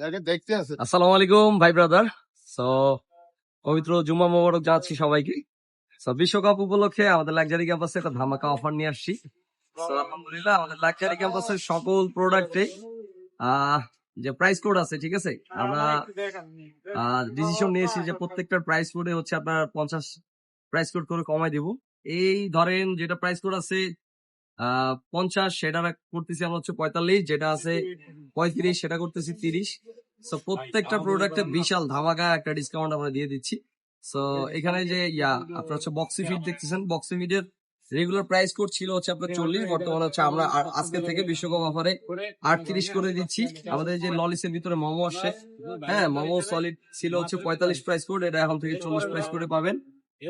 আসসালামু আলাইকুম ভাই ব্রাদার। সো পবিত্র জুম্মা মোবারক জানাচ্ছি সবাইকে। সো বিশ্বকাপ উপলক্ষে আমাদের লাক্সারি ক্যাম্পাসে একটা ধামাকা অফার নিয়ে আসছি। সো আলহামদুলিল্লাহ আমাদের লাক্সারি ক্যাম্পাসের সকল প্রোডাক্টে যে প্রাইস কোড আছে, ঠিক আছে, আমরা ডিসিশন নিয়েছি যে প্রত্যেকটার প্রাইস কোডে হচ্ছে আপনার 50 প্রাইস কোড করে কমাই দিব। এই ধরেন যেটা প্রাইস কোড আছে 50, সেটা করতেছি আমরা হচ্ছে 45, যেটা আছে 35 সেটা করতেছি 30। সো প্রত্যেকটা প্রোডাক্টে বিশাল ধামাকা একটা ডিসকাউন্ট আমরা দিয়ে দিচ্ছি। সো এখানে যে আপনার হচ্ছে বক্সি ফিট দেখতেছেন, বক্সি ফিটের রেগুলার প্রাইস কোড ছিল হচ্ছে আপনার 40, বর্তমানে হচ্ছে আমরা আজকে থেকে বিশ্বকাপ অফারে 38 করে দিচ্ছি। আমাদের যে ললিসের ভিতরে মোমো আসছে, হ্যাঁ, মোমো সলিড ছিল হচ্ছে 45 প্রাইস কোড, এটা এখন থেকে 40 প্রাইস করে পাবেন।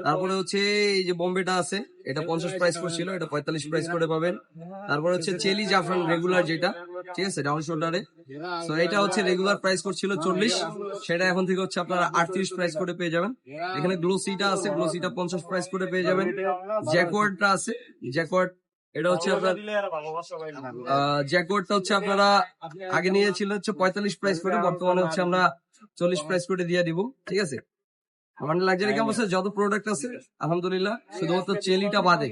তারপরে হচ্ছে এই যে বোম্বেটা আছে, এটা 50 প্রাইস কোড ছিল, এটা 45 প্রাইস করে পাবেন। তারপরে হচ্ছে চেলি জাফরান রেগুলার যেটা, ঠিক আছে, ডাউন শোল্ডারে, সো এটা হচ্ছে রেগুলার প্রাইস কোড ছিল 40, সেটা এখন থেকে হচ্ছে আপনারা 38 প্রাইস করে পেয়ে যাবেন। এখানে গ্লোসিটা আছে, গ্লোসিটা 50 প্রাইস করে পেয়ে যাবেন। জ্যাকওয়ার্ডটা আছে, জ্যাকওয়ার্ড এটা হচ্ছে আপনার জ্যাকওয়ার্ডটা হচ্ছে আপনারা আগে নিয়েছিলেন হচ্ছে 45 প্রাইস করে, বর্তমানে হচ্ছে আমরা 40 প্রাইস করে দিয়ে দিব, ঠিক আছে। আমাদের লাক্সারি ক্যাম্পাসে যত প্রোডাক্ট আছে আলহামদুলিল্লাহ, শুধুমাত্র চেলিটা বাদে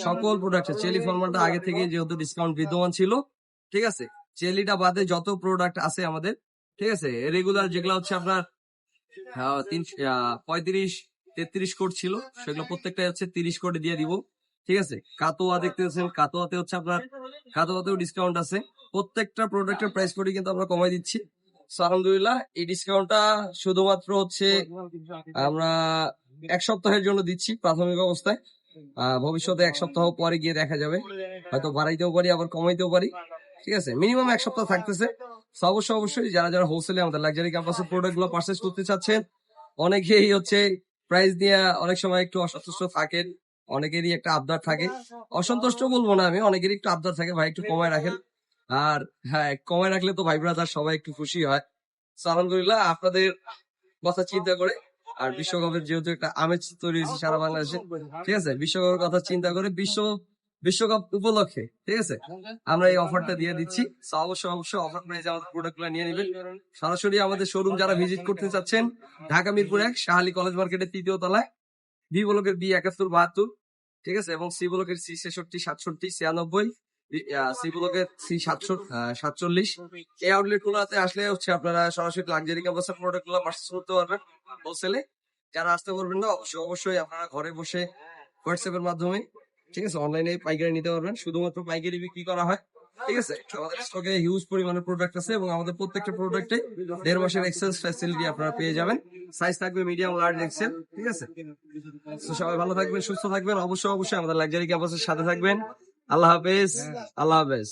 সকল প্রোডাক্ট, চেলি ফরমালটা আগে থেকে যেহেতু ডিসকাউন্ট বিদ্যমান ছিল, ঠিক আছে, চেলিটা বাদে যত প্রোডাক্ট আছে আমাদের, ঠিক আছে, রেগুলার যেগুলো হচ্ছে আপনার 35, 33 কোড ছিল, সেগুলো প্রত্যেকটা হচ্ছে 30 কোডে দিয়ে দিব, ঠিক আছে। কাতোয়া দেখতেছেন, কাতোয়াতে হচ্ছে আপনার কাতোয়াতেও ডিসকাউন্ট আছে। প্রত্যেকটা প্রোডাক্টের প্রাইস কোডই কিন্তু আমরা কমাই দিচ্ছি। আলহামদুলিল্লাহ এই ডিসকাউন্টটা শুধুমাত্র হচ্ছে আমরা 1 সপ্তাহের জন্য দিচ্ছি প্রাথমিক অবস্থায়। ভবিষ্যতে 1 সপ্তাহ পরে গিয়ে দেখা যাবে, হয়তো বাড়াইতেও পারি আবার কমাইতেও পারি, ঠিক আছে। মিনিমাম 1 সপ্তাহ থাকতেছে। অবশ্যই যারা যারা হোলসেলে আমাদের লাক্সারি ক্যাম্পাসের প্রোডাক্ট গুলো পারচেস করতে চাচ্ছেন, অনেকেই হচ্ছে প্রাইস দিয়ে অনেক সময় একটু অসন্তুষ্ট থাকেন, অনেকেরই একটা আবদার থাকে, অসন্তুষ্ট বলবো না আমি, অনেকেরই একটু আবদার থাকে, ভাই একটু কমায় রাখেন। আর হ্যাঁ, কমায় রাখলে তো ভাই ব্রাদার সবাই একটু খুশি হয়। আলহামদুলিল্লাহ আপনাদের কথা চিন্তা করে, আর বিশ্বকাপের যেহেতু একটা আমেজ তৈরি হয়েছে সারা বাংলাদেশে, ঠিক আছে, বিশ্বকাপের কথা চিন্তা করে বিশ্বকাপ উপলক্ষে, ঠিক আছে, আমরা এই অফারটা দিয়ে দিচ্ছি। অবশ্যই অফার প্রাইসে আমাদের প্রোডাক্ট গুলো নিয়ে নেবেন। সরাসরি আমাদের শোরুম যারা ভিজিট করতে চাচ্ছেন, ঢাকা মিরপুর 1 শাহালি কলেজ মার্কেটের 3য় তলায়, বি ব্লকের B71 72, ঠিক আছে, এবং সি ব্লকের C66 67 96, সি ব্লকের C47 এই আউটলেট গুলোতে আসলে হচ্ছে আপনারা সরাসরি লাক্সারি ক্যাম্পাসের প্রোডাক্ট গুলো পারচেজ করতে পারবেন হোলসেলে। যারা আসতে পারবেন না, অবশ্যই আপনারা ঘরে বসে হোয়াটসঅ্যাপ এর মাধ্যমে, ঠিক আছে, অনলাইনে পাইকারি নিতে পারবেন। শুধুমাত্র পাইকারি বিক্রি করা হয়, ঠিক আছে। আমাদের স্টকে হিউজ পরিমাণের প্রোডাক্ট আছে এবং আমাদের প্রত্যেকটা প্রোডাক্টে 1.5 মাসের এক্সচেঞ্জ ফ্যাসিলিটি আপনারা পেয়ে যাবেন। সাইজ থাকবে মিডিয়াম, লার্জ, এক্সেল, ঠিক আছে। তো সবাই ভালো থাকবেন, সুস্থ থাকবেন, অবশ্যই আমাদের লাক্সারি ক্যাম্পাসের সাথে থাকবেন। আল্লাহ হাফেজ, আল্লাহ হাফেজ।